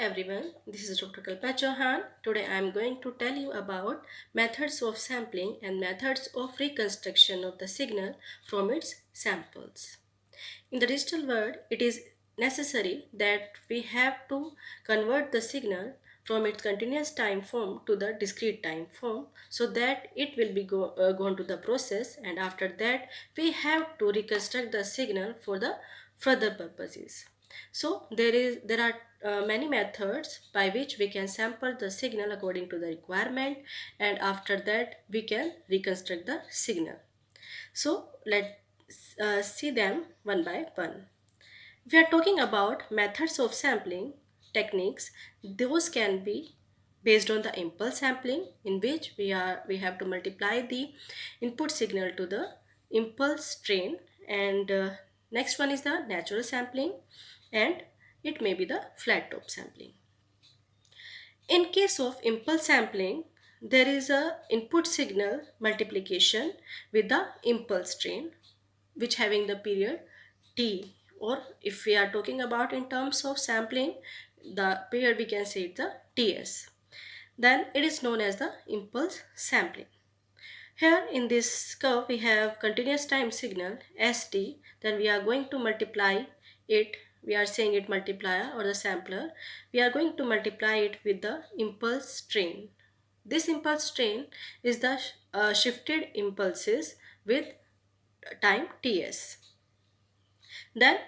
everyone, this is Dr. Kalpa Chauhan. Today I am going to tell you about methods of sampling and methods of reconstruction of the signal from its samples. In the digital world, it is necessary that we have to convert the signal from its continuous time form to the discrete time form so that it will be gone to the process, and after that we have to reconstruct the signal for the further purposes. So there are many methods by which we can sample the signal according to the requirement, and after that we can reconstruct the signal. So let's see them one by one. If we are talking about methods of sampling techniques, those can be based on the impulse sampling, in which we have to multiply the input signal to the impulse train, and next one is the natural sampling, and it may be the flat top sampling. In case of impulse sampling, there is a input signal multiplication with the impulse train, which having the period t, or if we are talking about in terms of sampling, the period we can say it the ts. Then it is known as the impulse sampling. Here in this curve we have continuous time signal st, then we are going to multiply it, we are saying it multiplier or the sampler, we are going to multiply it with the impulse train. This impulse train is the shifted impulses with time ts. Then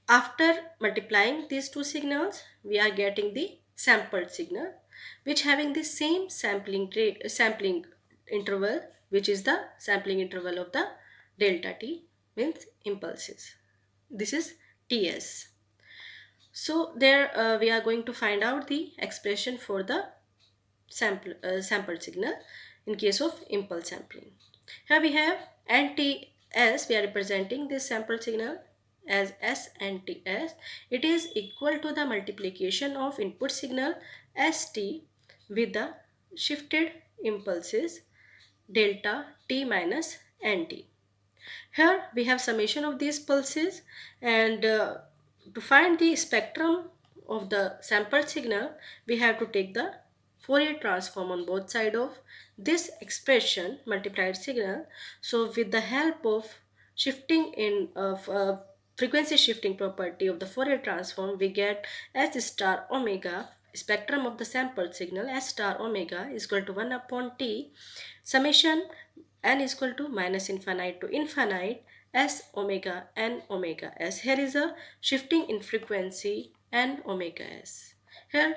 after multiplying these two signals, we are getting the sampled signal, which having the same sampling interval, which is the sampling interval of the delta t, means impulses. This is ts. So there we are going to find out the expression for the sampled signal in case of impulse sampling. Here we have NTS, we are representing this sample signal as S and TS. It is equal to the multiplication of input signal ST with the shifted impulses delta T minus NT. Here we have summation of these pulses, and to find the spectrum of the sampled signal, we have to take the Fourier transform on both sides of this expression multiplied signal. So with the help of shifting in of frequency shifting property of the Fourier transform, we get S star omega, spectrum of the sampled signal S star omega is equal to 1 upon T summation n is equal to minus infinite to infinite s omega n omega s. Here is a shifting in frequency n omega s. Here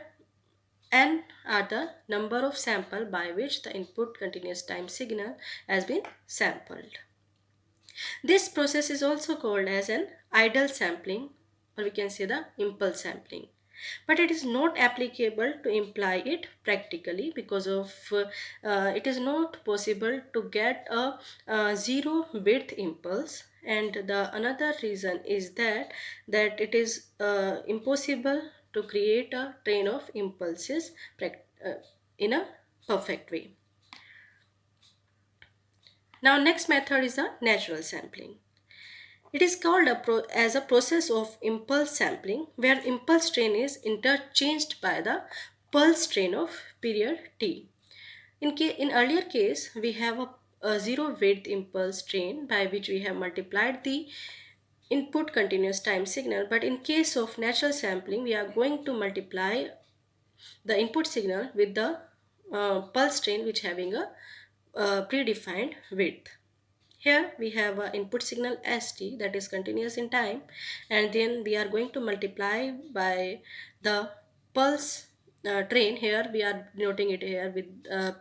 n are the number of sample by which the input continuous time signal has been sampled. This process is also called as an idle sampling, or we can say the impulse sampling. But it is not applicable to imply it practically because of it is not possible to get a zero width impulse, and the another reason is that it is impossible to create a train of impulses in a perfect way. Now next method is the natural sampling. It is called as a process of impulse sampling, where impulse train is interchanged by the pulse train of period t. In earlier case, we have a zero width impulse train by which we have multiplied the input continuous time signal, but in case of natural sampling, we are going to multiply the input signal with the pulse train which having a predefined width. Here we have an input signal st that is continuous in time, and then we are going to multiply by the pulse train. Here we are noting it here with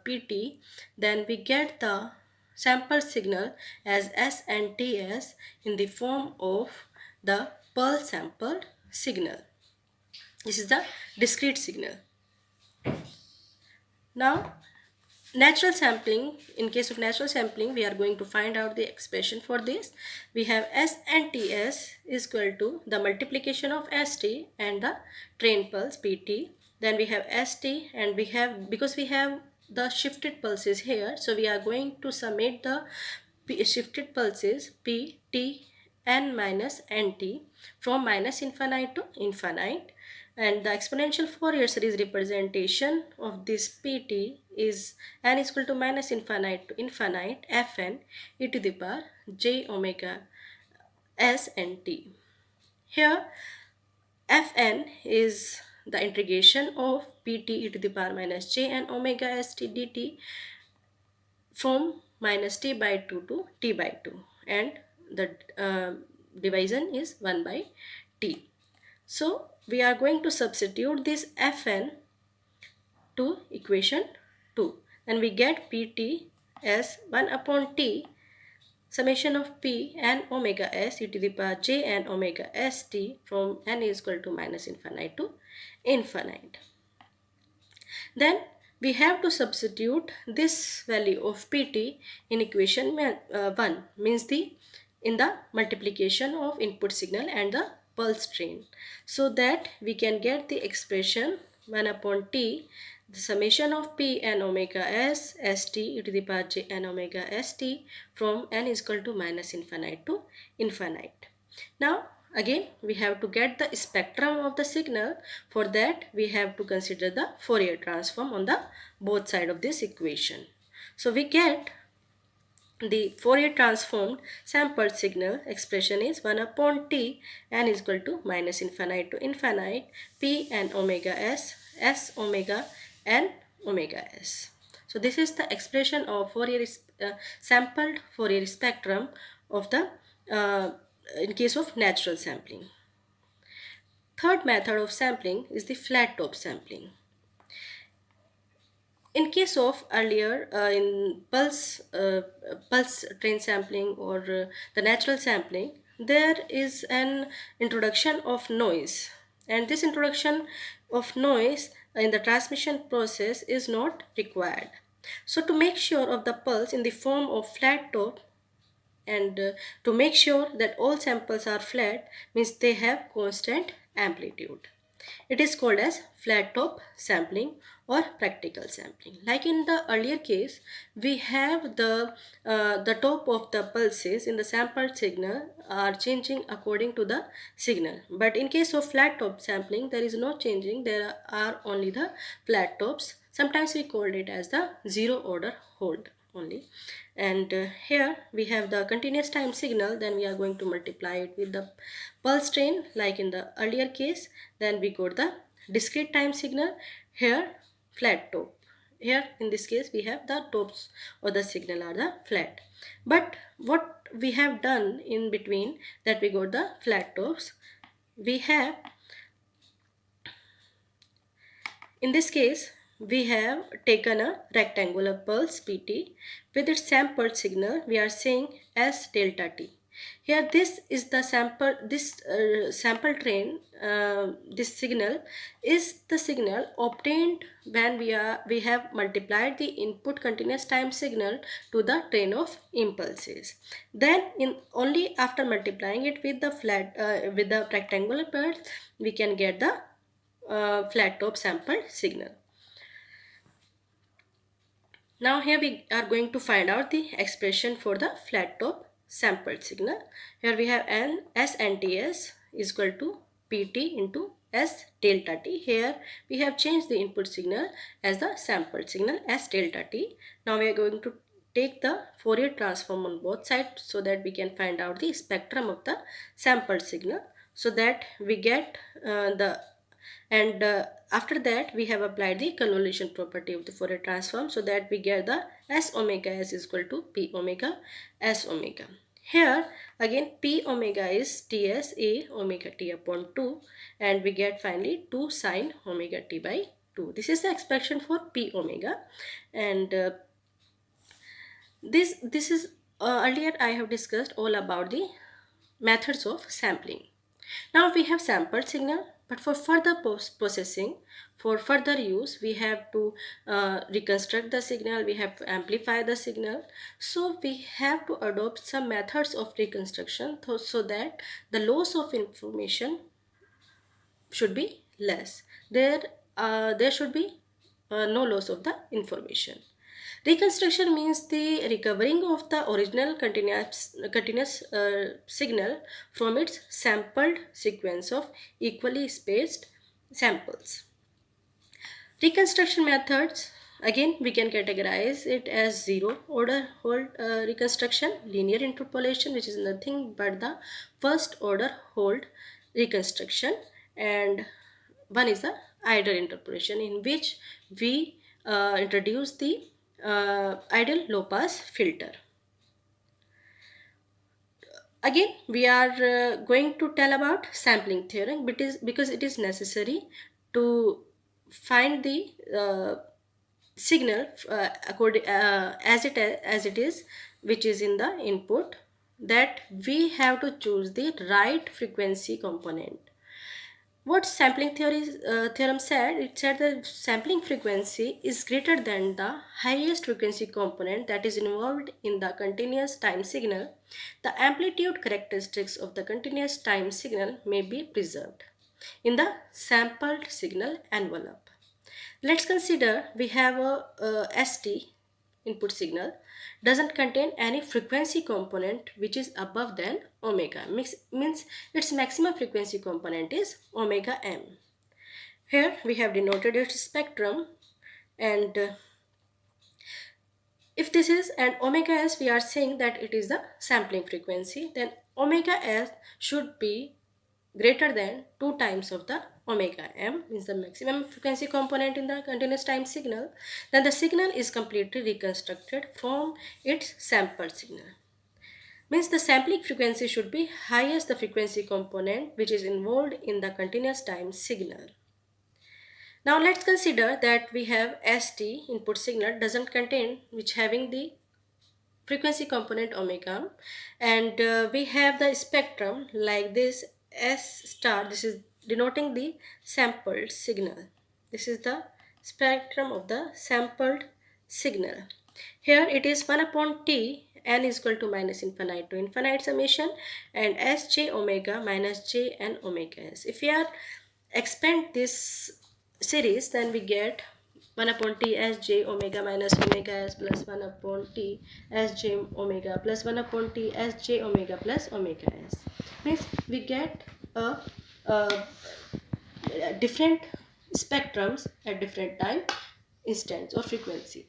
pt. Then we get the sample signal as s and ts in the form of the pulse sampled signal. This is the discrete signal. Now natural sampling, in case of natural sampling, we are going to find out the expression for this. We have s and ts is equal to the multiplication of st and the train pulse pt. Then we have st, and we have, because we have the shifted pulses here, so we are going to summate the shifted pulses p t n minus nt from minus infinite to infinite. and the exponential Fourier series representation of this pt is n is equal to minus infinite to infinite fn e to the power j omega s and t. Here Fn is the integration of pt e to the power minus j and omega st dt from minus t by 2 to t by 2, and the division is 1 by t. So we are going to substitute this Fn to equation 2 and we get pt as 1 upon t summation of p and omega s e to the power j and omega st from n is equal to minus infinite to infinite. Then we have to substitute this value of pt in equation 1, means the in the multiplication of input signal and the pulse train, so that we can get the expression 1 upon t the summation of p and omega s st e to the power j and omega st from n is equal to minus infinite to infinite. Now again we have to get the spectrum of the signal. For that we have to consider the Fourier transform on the both side of this equation. So we get the Fourier transformed sampled signal expression is 1 upon t n is equal to minus infinite to infinite p and omega s s omega and omega s. So this is the expression of Fourier sampled Fourier spectrum of the in case of natural sampling. Third method of sampling is the flat top sampling. In case of earlier in pulse train sampling or the natural sampling, there is an introduction of noise, and this introduction of noise in the transmission process is not required. So to make sure of the pulse in the form of flat top, and to make sure that all samples are flat means they have constant amplitude. It is called as flat top sampling or practical sampling. Like in the earlier case, we have the top of the pulses in the sampled signal are changing according to the signal. But in case of flat top sampling, there is no changing. There are only the flat tops. Sometimes we called it as the zero order hold only. And here we have the continuous time signal, then we are going to multiply it with the pulse train like in the earlier case. Then we got the discrete time signal, here flat top. Here in this case we have the tops or the signal are the flat. But what we have done in between that we got the flat tops, we have in this case we have taken a rectangular pulse pt with its sampled signal we are saying as delta t. Here this is the sample, this sample train, this signal is the signal obtained when we have multiplied the input continuous time signal to the train of impulses. Then in only after multiplying it with the flat with the rectangular pulse we can get the flat top sampled signal. Now here we are going to find out the expression for the flat top sampled signal. Here we have n s n t s is equal to pt into s delta t. Here we have changed the input signal as the sampled signal s delta t. Now we are going to take the Fourier transform on both sides so that we can find out the spectrum of the sampled signal, so that we get after that we have applied the convolution property of the Fourier transform so that we get the s omega s is equal to p omega s omega. Here again p omega is ts a omega t upon 2 and we get finally 2 sine omega t by 2. This is the expression for p omega, and this is earlier I have discussed all about the methods of sampling. Now we have sampled signal, but for further processing, for further use, we have to reconstruct the signal, we have to amplify the signal. So we have to adopt some methods of reconstruction so that the loss of information should be less. There should be no loss of the information. Reconstruction means the recovering of the original continuous signal from its sampled sequence of equally spaced samples. Reconstruction methods, again we can categorize it as zero order Holt reconstruction, linear interpolation, which is nothing but the first order Holt reconstruction, and one is the ideal interpolation, in which we introduce the ideal low pass filter. Again we are going to tell about sampling theorem, because it is necessary to find the signal as it is, which is in the input, that we have to choose the right frequency component. What sampling theorem said, it said the sampling frequency is greater than the highest frequency component that is involved in the continuous time signal. The amplitude characteristics of the continuous time signal may be preserved in the sampled signal envelope. Let's consider we have a ST input signal doesn't contain any frequency component which is above than omega. Means its maximum frequency component is omega m. Here we have denoted its spectrum, and if this is an omega s, we are saying that it is the sampling frequency, then omega s should be greater than 2 times of the omega m, means the maximum frequency component in the continuous time signal. Then the signal is completely reconstructed from its sampled signal. Means the sampling frequency should be highest the frequency component which is involved in the continuous time signal. Now let's consider that we have ST input signal doesn't contain, which having the frequency component omega, and we have the spectrum like this S star. This is denoting the sampled signal. This is the spectrum of the sampled signal. Here it is 1 upon t, n is equal to minus infinite to infinite summation, and sj omega minus j n omega s. If we are expand this series, then we get 1 upon t s j omega minus omega s plus 1 upon t s j omega plus 1 upon t s j omega plus omega s. Means we get a different spectrums at different time instants or frequency.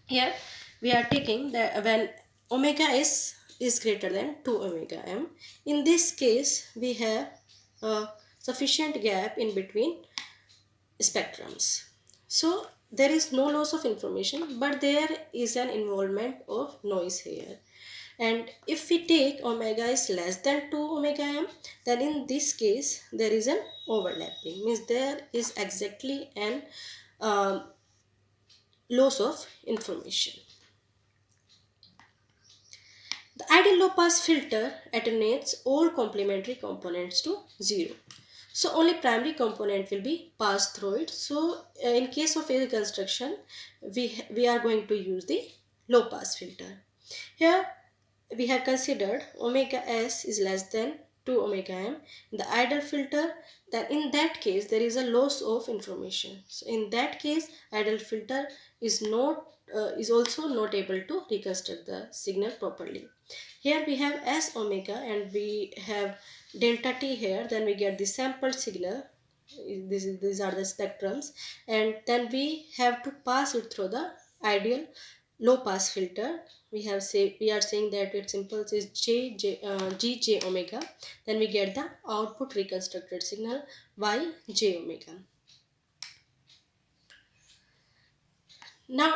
Here we are taking that when omega is greater than 2 omega m. In this case we have a sufficient gap in between spectrums. So there is no loss of information, but there is an involvement of noise here. And if we take omega is less than 2 omega m, then in this case there is an overlapping, means there is exactly an loss of information. The ideal low pass filter attenuates all complementary components to 0. So only primary component will be passed through it. So in case of a reconstruction, we are going to use the low pass filter. Here we have considered omega s is less than 2 omega m in the ideal filter. Then in that case there is a loss of information. So in that case ideal filter is also not able to reconstruct the signal properly. Here we have s omega and we have delta t here, then we get the sampled signal. These are the spectrums, and then we have to pass it through the ideal low pass filter. We are saying that its impulse is g j omega. Then we get the output reconstructed signal y j omega. Now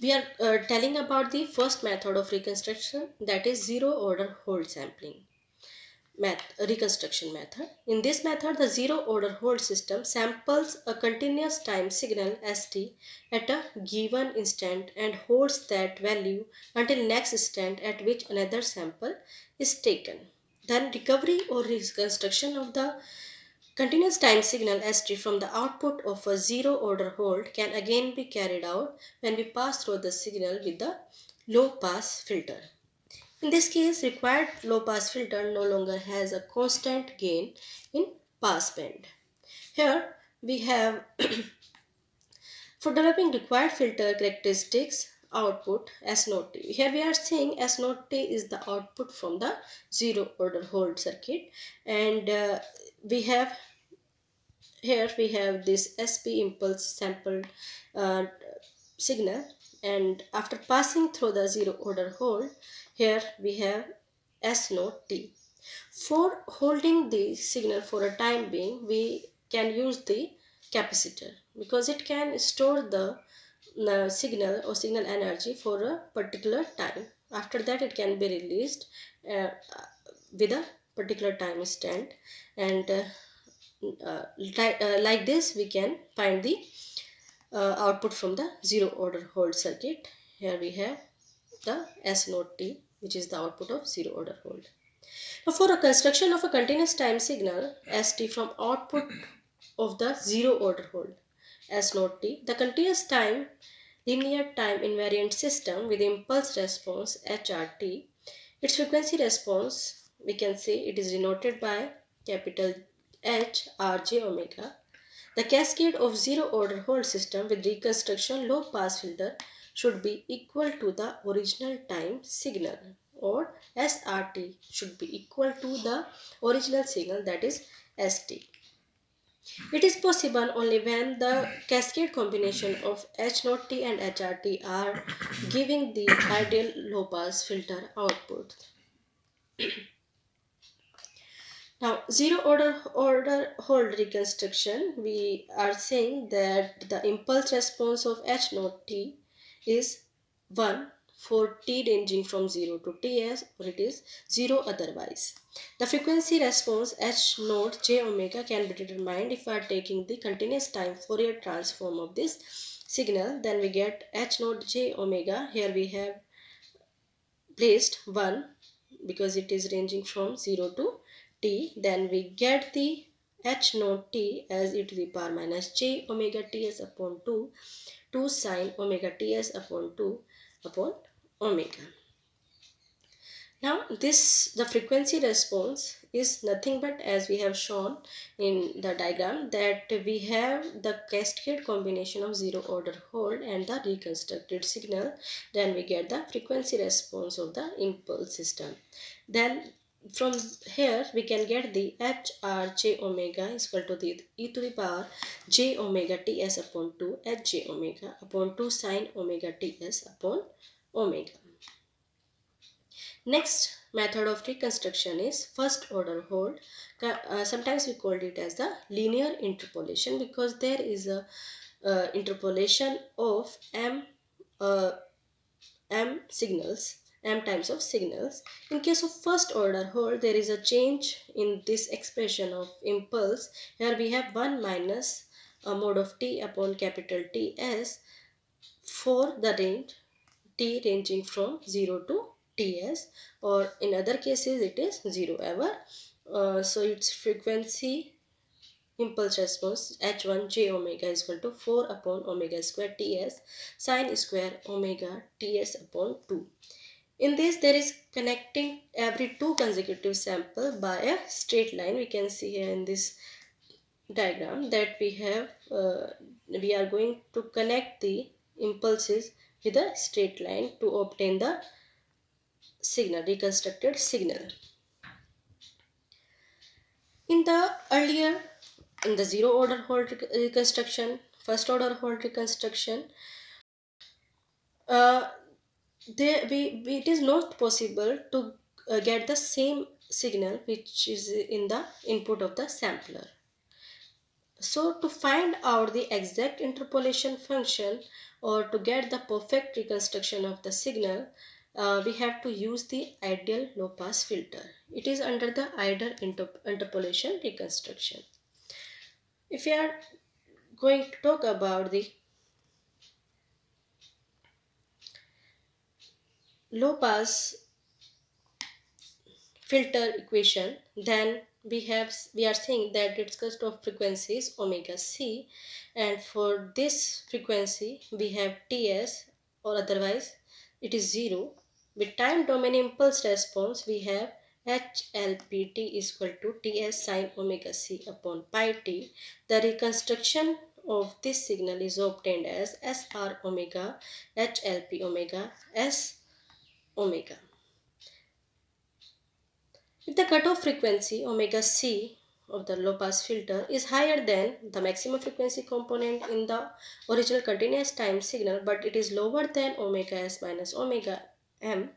we are telling about the first method of reconstruction, that is zero order Holt sampling reconstruction method. In this method, the zero order Holt system samples a continuous time signal st at a given instant and holds that value until next instant at which another sample is taken. Then recovery or reconstruction of the continuous time signal st from the output of a zero order Holt can again be carried out when we pass through the signal with the low pass filter. In this case, required low pass filter no longer has a constant gain in pass band. Here we have for developing required filter characteristics output S naught T. Here we are saying S naught T is the output from the zero order Holt circuit, and we have here we have this SP impulse sample uh, signal, and after passing through the zero order hold, here we have S naught T. For holding the signal for a time being, we can use the capacitor because it can store the signal or signal energy for a particular time. After that, it can be released uh, with a particular time instant, and like this we can find the output from the zero order hold circuit. Here we have the S naught T, which is the output of zero order hold. Now for a construction of a continuous time signal ST from output of the zero order hold S naught T, the continuous time linear time invariant system with impulse response HRT, its frequency response, we can say it is denoted by capital H R J omega. The cascade of zero order hold system with reconstruction low pass filter should be equal to the original time signal, or SRT should be equal to the original signal, that is ST. It is possible only when the cascade combination of H naught T and HRT are giving the ideal low pass filter output. Now, zero order hold reconstruction, we are saying that the impulse response of H naught T is 1 for T ranging from 0 to Ts, or it is 0 otherwise. The frequency response H naught J omega can be determined if we are taking the continuous time Fourier transform of this signal. Then we get H naught J omega. Here we have placed 1 because it is ranging from 0 to t. Then we get the h naught t as e to the power minus j omega ts upon 2 sine omega ts upon 2 upon omega. Now the frequency response is nothing but, as we have shown in the diagram, that we have the cascade combination of zero order hold and the reconstructed signal. Then we get the frequency response of the impulse system. Then from here we can get the h r j omega is equal to the e to the power j omega ts upon 2 h j omega upon 2 sine omega ts upon omega. Next method of reconstruction is first order hold. Sometimes we called it as the linear interpolation because there is a interpolation of uh, m signals, m times of signals. In case of first order hold, there is a change in this expression of impulse. Here we have 1 minus a mod of t upon capital Ts for the range t ranging from 0 to ts, or in other cases it is 0 ever. So its frequency impulse response h1 j omega is equal to 4 upon omega square ts sine square omega ts upon 2. In this, there is connecting every two consecutive sample by a straight line. We can see here in this diagram that we are going to connect the impulses with a straight line to obtain the signal, reconstructed signal. In the earlier, in the zero order hold reconstruction, first order hold reconstruction, uh, it is not possible to get the same signal which is in the input of the sampler. So to find out the exact interpolation function, or to get the perfect reconstruction of the signal, we have to use the ideal low pass filter. It is under the ideal interpolation reconstruction. If we are going to talk about the low pass filter equation, then we are saying that its cost of frequency is omega c, and for this frequency we have ts, or otherwise it is 0. With time domain impulse response we have hlpt is equal to ts sine omega c upon pi t. The reconstruction of this signal is obtained as sr omega hlp omega s omega. With the cutoff frequency omega c of the low pass filter is higher than the maximum frequency component in the original continuous time signal, but it is lower than omega s minus omega m,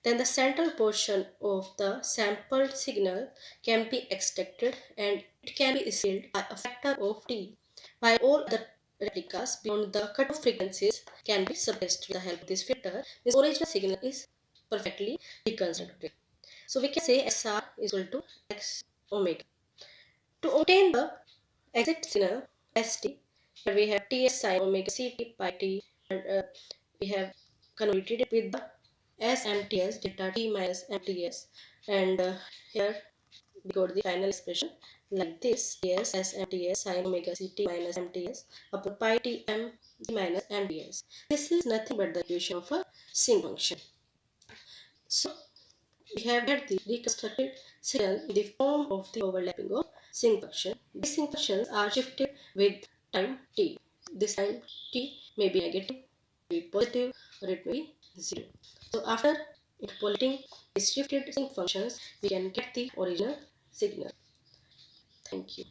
then the central portion of the sampled signal can be extracted and it can be sealed by a factor of t, while all other replicas beyond the cutoff frequencies can be suppressed with the help of this filter. This original signal is perfectly reconstructed. So we can say SR is equal to X omega. To obtain the exact signal ST, here we have Ts sin omega Ct pi t, and we have converted it with the SMTS delta t minus MTS, and here we got the final expression like this: Ts SMTS sin omega Ct minus MTS upon pi t m minus MTS. This is nothing but the equation of a sinc function. So we have had the reconstructed signal in the form of the overlapping of sinc function. These sinc functions are shifted with time t. This time t may be negative, may be positive, or it may be 0. So after interpolating these shifted sinc functions, we can get the original signal. Thank you.